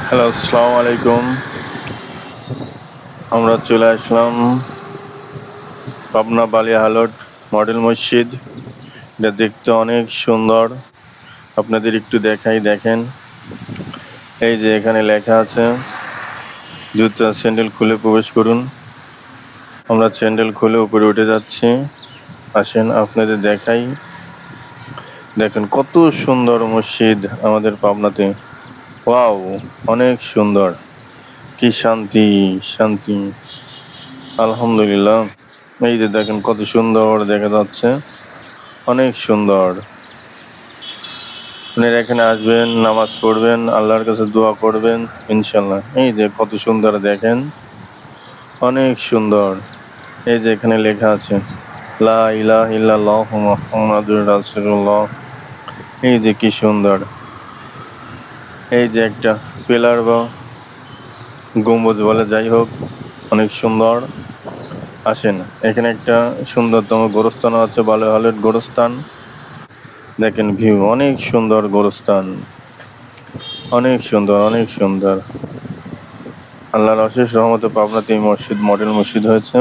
Hello, আসসালামু আলাইকুম। আমরা চলে আসলাম পাবনা বালিয়া মডেল মসজিদ। এটা দেখতে অনেক সুন্দর। আপনাদের একটু দেখাই, দেখেন। এই যে এখানে লেখা আছে, জুতা স্যান্ডেল খুলে প্রবেশ করুন। আমরা স্যান্ডেল খুলে উপরে উঠে যাচ্ছি। আসেন আপনাদের দেখাই। দেখেন কত সুন্দর মসজিদ আমাদের পাবনাতে। ওয়াও! অনেক সুন্দর। কি শান্তি, শান্তি। আলহামদুলিল্লাহ। এই যে দেখেন কত সুন্দর দেখা যাচ্ছে। অনেক সুন্দর। আপনারা এখানে আসবেন, নামাজ পড়বেন, আল্লাহর কাছে দোয়া করবেন ইনশাআল্লাহ। এই যে কত সুন্দর দেখেন, অনেক সুন্দর। এই যে এখানে লেখা আছে, লা ইলাহা ইল্লাল্লাহু মুহাম্মাদুর রাসূলুল্লাহ। এই যে কি সুন্দর। এই যে একটা পিলার বা গম্বুজ বলে, যাই হোক, অনেক সুন্দর। আসেন, এখানে একটা সুন্দরতম গোরস্থানও আছে, বালিয়া গোরস্থান। দেখেন ভিউ, অনেক সুন্দর গোরস্থান। অনেক সুন্দর, অনেক সুন্দর। আল্লাহর অশেষ রহমতে পাবনাতে এই মসজিদ মডেল মসজিদ হয়েছে।